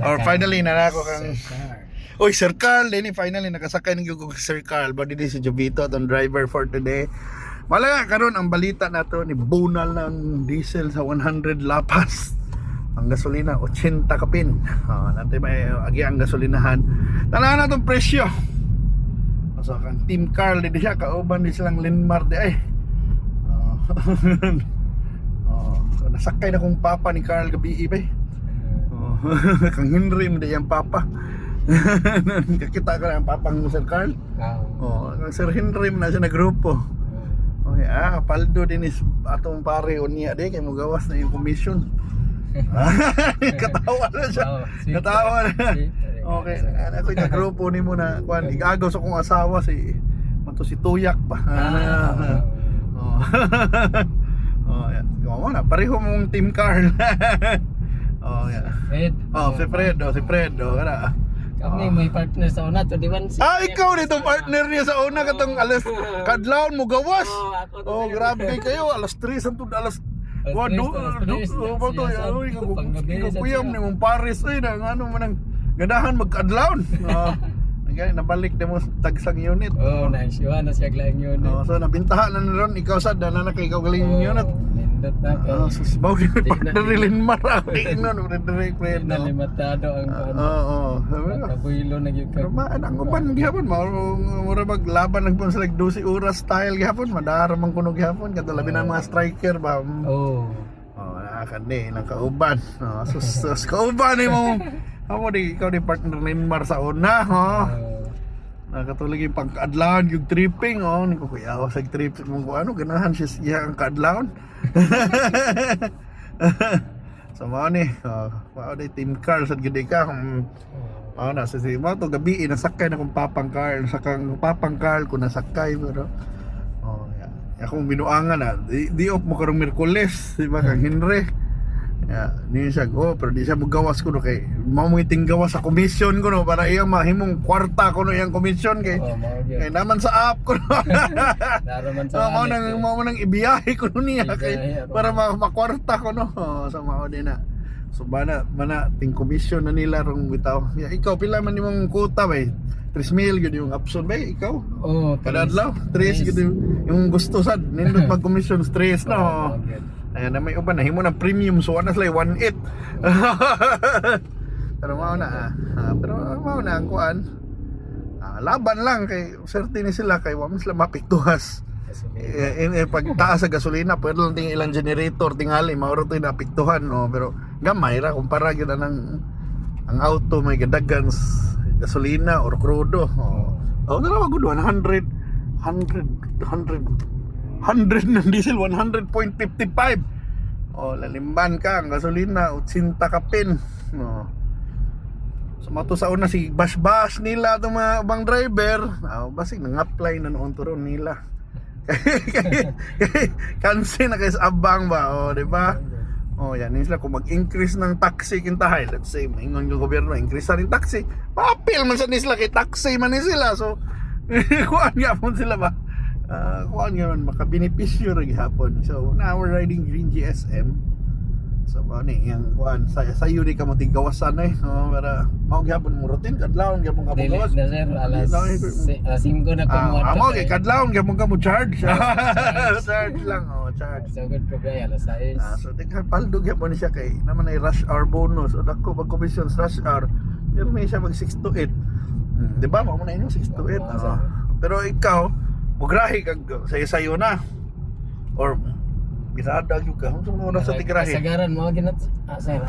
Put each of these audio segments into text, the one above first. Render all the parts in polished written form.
Or finally na ako kang Sir Carl. Oy, Sir Carl, din finally nakasakay ng ko Sir Carl. Ba din si Jovito atong driver for today. Wala karon ang balita nato ni bunal ng diesel sa 100 lapas. Ang gasolina 80 kapin. Nantay may agi ang gasolinahan. Tanahan na tong presyo. So kang Team Carl din siya kauban din silang Linmar di ay. So, nasakay na kong papa ni Carl gabi ibay. Kang Henry mo di yung papa. Kakita ka na ang papang Sir Carl. Kang Sir Henry mo na siya na grupo. Okay, paldo din is atong pare unya di kay mo gawas na yung commission. Katawa na siya. Katawa na. Okay, ako yung grupo ni mo na kuan igagaw sa kong asawa si mato si Tuyak pa. Yeah. Na pareho mong Team Carl. Yeah. Fred. Si Fred, kana. Kami may partner sa una, 21. Ikaw nito partner niya sa una katong alas kadlawon mo gawas. Grabe kayo, alas 3 antud alas kuyam ni mong Paris ay na ano man ang ganahan magkadlawon. Nabalik na mo tagsang unit. Nice yun. Nasa yaglaing unit. So nabintahan na ron ikaw sad na ikaw galing unit. Nindot na ka. Susbaw din partner ni Linmar. Fred. Nalimatado ang kabuilo na yun ka. Ang uban gihapon mura maglaban nagpon sa 12 oras style gihapon madaramang kuno gihapon kato labi na mga striker ba. Nakakandi nang kauban. Sus kauban ni mo. Ikaw di partner ni Linmar sa una, nakatulig yung pagkaadlawan yung tripping, hindi ko kuyawa sa trip mong kung ano, ganahan siya ang kaadlawan. So mao ni, mao di Team Carl sa gidi ka, na sa mao to gabi nasakay na kung papang Carl, sakang papang Carl ko nasakay pero akong binuangan na di off mo karong Miyerkules, di ba kang Henry. Ni siya pero di siya magawas ko no kay mao mo iting gawas sa commission ko no para iyang mahimong kwarta ko no iyang commission kay naman sa app ko no. Naraman sa mao nang ibiyahe ko no niya kay para makwarta ko no. So mao din na. So mana ting commission na nila rong bitaw. Ikaw pila man imong quota ba? 3,000 gyud yung option ba ikaw? Kada adlaw 3 gyud yung gusto sad nindot pag commission stress no. Ayan na may uban na himo ng premium so anas lay 1.8. Pero mao na ang kuan. Laban lang kay certain sila kay wa man sila mapiktuhas. Pagtaas sa gasolina pwede lang ting ilang generator tingali mauro to napiktuhan no pero gamay ra kumpara gyud ang auto may gadagan gasolina or crudo. Dala magud 100 ng diesel 100.55. Lalimban ka ang gasolina 80 kapin. So mato sa una si bash nila itong mga bang driver. Basig nang-apply na noon turon nila. Kansi na kayo sa abang ba, di ba? Yan sila kung mag-increase ng taxi kintahay. Let's say, maingon yung gobyerno, increase na rin taxi. Papil man sa nisla kay taxi man sila. So, kuhaan yapon sila ba? Kuhaan yun, makabenepisyo rin hapon. So, now we're riding Green GSM. So, yung kuhaan, sayo di ka mo tigawasan para maugihapon mo routine, kadlawon gapon ka mo gawas. Dili na sir, alas 5 na kumuha. Okay, kadlawon gapon ka mo charge. Charge lang, charge. So good ko ba, alas 6. So, paldo gapon siya kay naman ay rush hour bonus. O dako pag commission rush hour, pero may siya mag 6 to 8. Di ba? Mamo na inyo 6 to 8. Pero ikaw, mugrahe kag sayo na or bisada jud ka unsa mo na sa tigrahe kasagaran mo ginat sir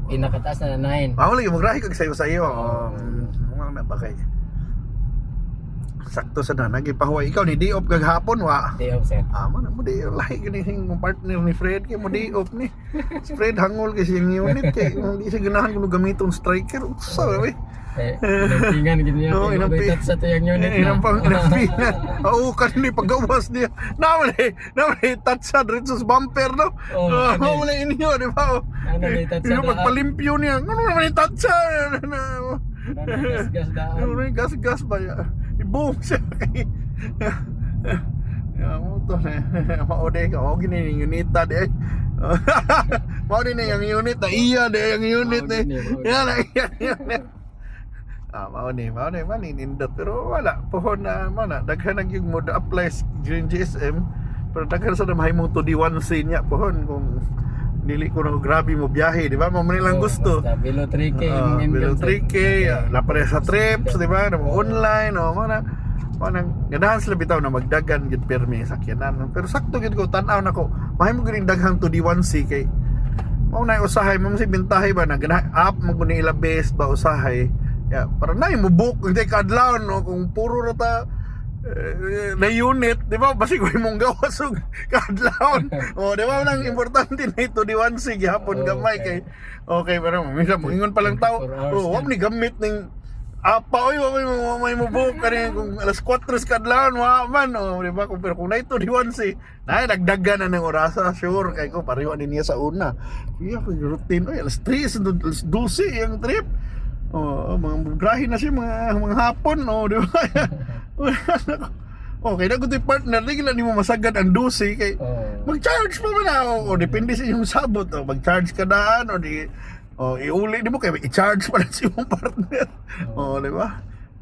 pinakataas na 9 lagi mugrahe kag sayo na ba kay sakto sa na nagipahuway ikaw ni di off kag hapon wa day off sir man mo di lahi gani sing partner ni Fred kay mo di off ni Fred hangol kay sing unit kay hindi siya ganahan kuno gamiton striker usa we pingan gid niya inapitat sa tayang unit na inampingan kan ni pagawas niya naman touch sa dito sa bumper no mo na inyo di ba pagpalimpyo niya ano naman touch sa gas ba ya iboom siya kay mo to na maode ka gini unita di Mao din yung unit na iya de yung unit Mao ni. din eh, mao din. Yan na iya unit. Mao ni manindot pero wala pohon na mana daghan nag yung mod apply green GSM pero daghan sa mahimong to D1C niya pohon kung dili ko na grabe mo biyahe, di ba? Mo man lang gusto. Basta below 3K yung Below income 3K, napare sa trips, di ba? Online, mana ganahan sila bitaw na magdagan gid permi sakyanan. Pero sakto gid ko tan-aw nako. Mahimo gid daghang to D1C kay mao na usahay mo si bintahe ba na ganahan up mo ni ilabes ba usahay. Ya, para na mo book hindi kadlaw no kung puro ra ta na unit, di ba? Basi ko imong gawas og kadlaw. Oh, di ba nang importante na ito di 1C gihapon gamay kay okay pero minsan mo ingon pa lang tao. 24 hours Oh, wag ni gamit ning apa oy may mo book kani kung alas 4 sa kadlaw wa man oh, di ba? Kung pero kung na ito di 1C, na dagdagan na ng orasa sure kay ko pareho din niya sa una. Iya ko routine oy alas 3 alas 12 yung trip. Oh, mga grahe na siya mga hapon oh, di ba? Okay, na good partner, di gila nimo masagad ang dusi kay mag-charge pa man o depende sa inyong sabot o mag-charge ka daan o di iuli di mo kay i-charge pa na sa imong partner. Di ba?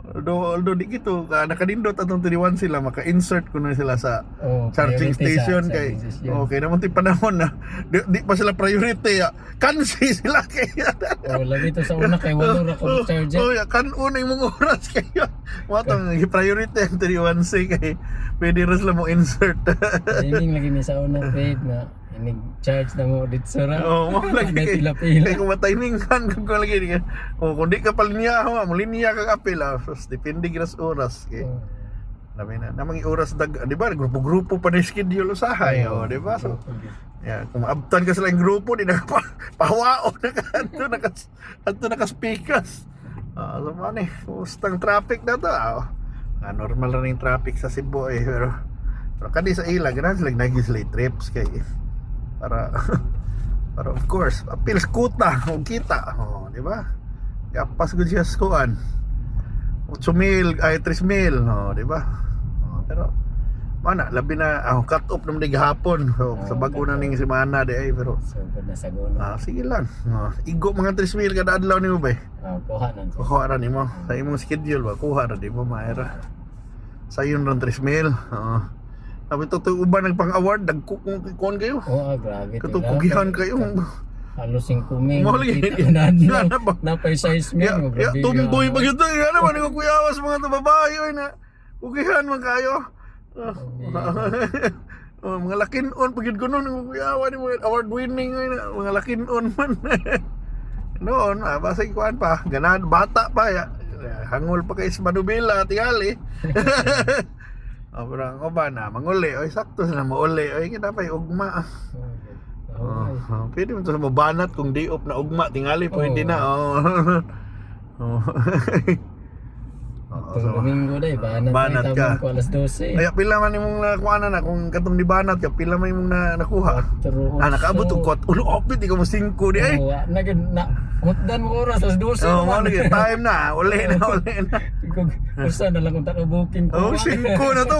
Although di kito nakadindot atong 31 sila maka-insert ko na sila sa charging station kay okay naman ti panahon na di pa sila priority kansi sila kay lagi to sa una kay walo ra ko charger. ya kan una imong oras kayo mo tong priority ang 31C kay pwede ra sila mo insert. Training lagi ni sa una paid na inig charge na mo dito sa ra. Mo lagi kay kung matiminghan kung lagi kung di ka palinya mo linya ka apil so depende giras oras kay labi na namang oras di ba grupo pa na schedule usahay di ba so kung maabtan ka sila yung grupo di nakapahawao na speakers so man ustang traffic na to normal na yung traffic sa Cebu pero kadi sa ila ganahan sila nag-slay trips kay para of course apil skuta o kita di ba kapas gud siya skuan 8,000 ay 3,000 di ba pero mana labi na cut off naman di gahapon sa bago na ning semana di ay pero So good na saguna. sige lang igo mga 3,000 kada adlaw nimo ba Kuha nan. kuha ra nimo sa imong schedule ba kuha ra di mo maera sayon ron 3,000 Sabi to uban nagpang-award dagkukon kayo. Grabe. Katukugihan kayo. Halos 5,000. Mahal Napay size mo. Tumboy pa gito. Yan naman yung kuyawas mga babae na kugihan man kayo. Mga lakin-on pagid ko noon kuyawa ni mga award winning mga lakin-on man. Noon basay kuan pa ganad bata pa ya. Hangol pa kay sa Manubela tingali. Parang ba na manguli oy sakto na mauli oy kinapay ugma. Pwede mo sa mabanat kung di op na ugma tingali pwede na Domingo day banat ka ko alas 12. Ay pila man imong nakuha na kung katong di banat ka pila man imong nakuha. Nakaabot og 4 opit di ka mo 5 di ay. Na hutdan mo oras alas 12. Mo lagi time na uli na. Usa na lang kung tako booking ko. 5 na to.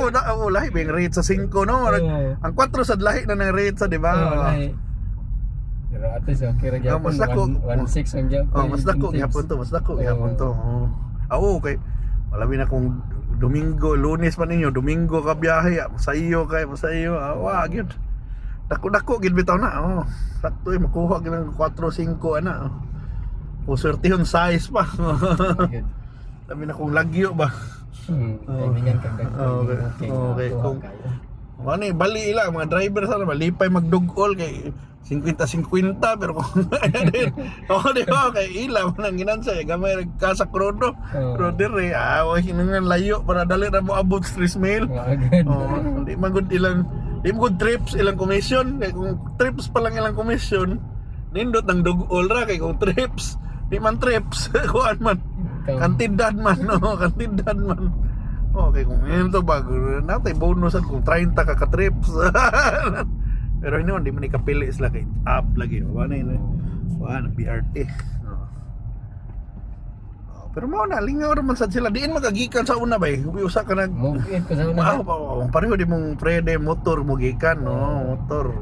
Lahi bing rate sa 5 no. Ang 4 sa lahi na ng rate sa di ba? Pero at least okay ra gyapon. Mas dako 16 ang gyapon. Mas dako gyapon to, mas dako gyapon to. Okay. Malabi na kung Domingo, Lunes pa ninyo, Domingo ka biyahe, masayo kay masayo. Gyud. Dako-dako gid bitaw na. Sakto makuha gid ng 4-5 ana. Pusertihon size pa. Labi na kung lagyo ba. Timingan kag okay. Kung ano bali ila mga driver sana malipay magdugol kay 50-50 pero kung di ba kay ila man ang ginansa gamay nagkasak rodo dire hinangan layo para dali ra mo abot 3,000 di man gud ilang di mo gud trips ilang commission kay kung trips pa lang ilang commission nindot ang dugol ra kay kung trips di man trips kuan man kantidad man kantidad man okay kung ito bago natay bonus kung 30 ka trips pero hindi man ikapili sila kay up lagi wala BRT pero mo na lingaw naman sad sila diin magagikan sa una ba usa ka nag mugit ko sa una pareho di mong prede motor mo gikan motor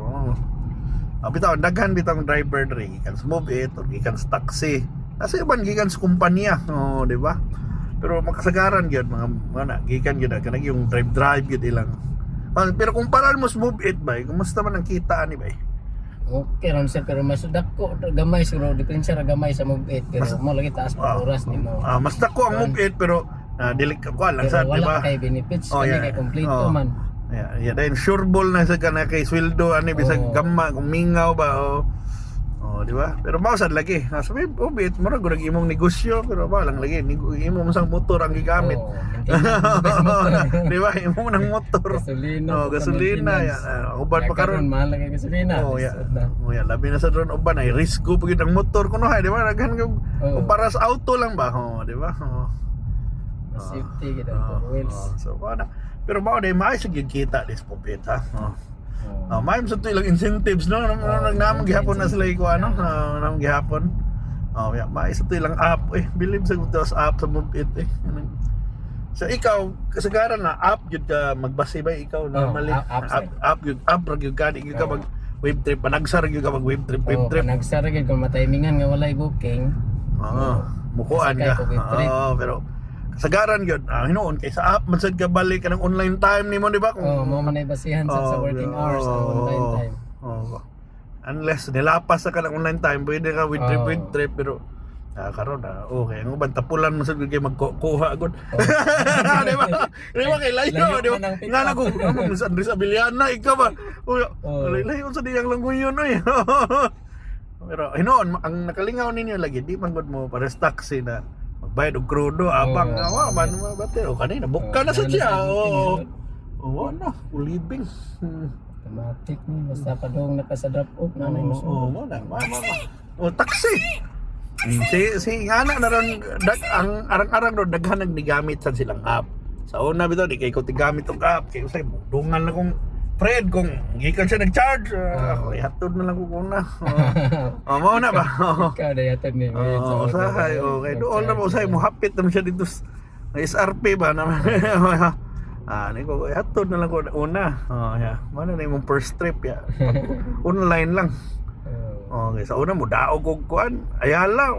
Bitaw daghan bitang driver diri gikan sa Move It o gikan sa taxi. Nasa iban gikan sa kumpanya, di ba? Pero makasagaran gyud mga gikan gyud kanang yung drive gyud ilang. Pero kung paral mo sa Move It ba, kumusta man ang kita ani ba? Okay ron sir, pero mas dako gamay siguro diferensya ra gamay sa Move It, pero mo lagi taas pa oras nimo. Mas dako ang Move It pero dili ka lang Pero sa di wala ba? kay benefits Oh, kani yeah. kay kompleto Oh. man. Yeah, then sureball na sa kana kay sweldo ani bisag Oo. gamma kung mingaw ba di ba? Pero mausad lagi. Sabi bit mo ra gud imong negosyo pero ba lang lagi imong sang motor ang gigamit. Oh, maintenance. Di ba? Imong nang motor. Gasolina. Gasolina yan. Uban pa karon. mahal lagi gasolina. Yeah. Lisod na. Labi na sa drone uban ay risk ko pagid ang motor kuno hay, di ba? Daghan kag kung para sa auto lang ba? Di ba? Safety gid ang wheels. So wala. Pero mao day may sige kita dis popit ha. May sa ilang incentives no namang gihapon na sila iko namang gihapon. Yeah, may sa ilang app believe sa gutos app sa Move It So ikaw kasagaran na app gyud ka magbase ba ikaw normally app ra gyud ka di ka mag web trip panagsar gyud ka mag web trip Nagsara gid kung matimingan nga walay booking. mukuan ka. Pero kasagaran gyud hinuon kay sa app man sad ka balik ka ng online time nimo di ba Mo man ay basihan sa working hours ang online time. Unless nilapas ka ng online time pwede ka with trip pero karon okay ang uban tapulan mo sad kay magkuha gud di ba kay layo di ba nga nago sa Andres Abiliana ikaw ba layo sa diyang languyon pero hinuon ang nakalingaw ninyo lagi di man gud mo para taxi na magbayad og krudo abang nga man mabate kanina bukka na sa siya na living Automatic ni basta pa dong naka drop off na nay mo. Mo na taxi si ana na ron ang arang-arang ron daghan nagnigamit sa silang app sa una bitaw di kay ko tigamit og app kay usay dungan na kong Fred kung gikan siya nag-charge ako ihatod na lang ko kuna mao na ba Ikaw day atod ni usahay okay doon na mo usay mo hapit na siya dito sa SRP ba naman niko ihatod na lang ko una yeah man na imong first trip online lang okay sa una mo daog og kuan ayala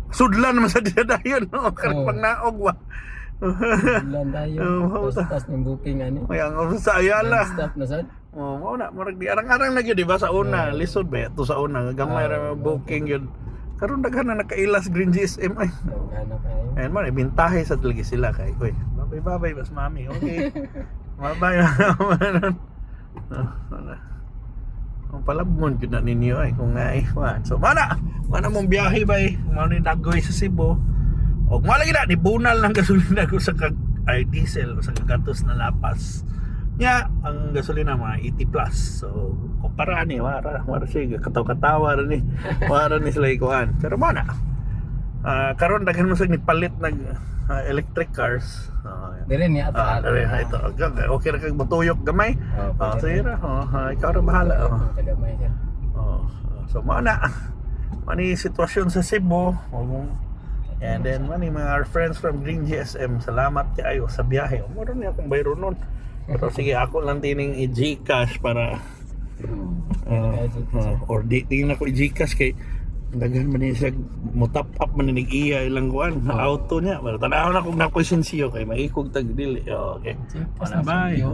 sudlan man sa dayon pag naog wa Lan tayo. Tapos ng booking ani. Kaya nga sa ayala. Stop na sad. Mao na marag di arang-arang lagi di ba sa una lisod ba to sa una gamay ra booking yun. Karon daghan na nakailas Green GSM ay. Hanap ay. Ayun man bintahe sa lagi sila kay oy. Babay bas mami. Okay. Babay. Ang palabmon jud na ninyo ay kung naiwan. So mana mong biyahe bay mao ni dagoy sa Cebu. Og malagi na di bunal ng gasolina ko sa diesel o sa kagatos na lapas. Ang gasolina mga 80 plus. So kumpara ni wara siya kataw-katawa ni. Wara ni sila ikuan. Pero mo na. Karon daghan mo sa ni palit nag electric cars. Dire ni ata. Ito. Okay ra kag matuyok gamay. Sige ra. Ikaw ra bahala. Gamay siya. So mo na. Mani sitwasyon sa Cebu. And then mga our friends from Green GSM, salamat kayo sa biyahe. Meron niya akong bayro nun. Pero sige, ako lang tining i-Gcash para or di tingin ako i-Gcash kay daghan man niya siya mo-top up man nig iya ilang kuan auto niya. Pero tanaw na kung nakoy sensiyo kay maikog tag dili. Okay. Bye.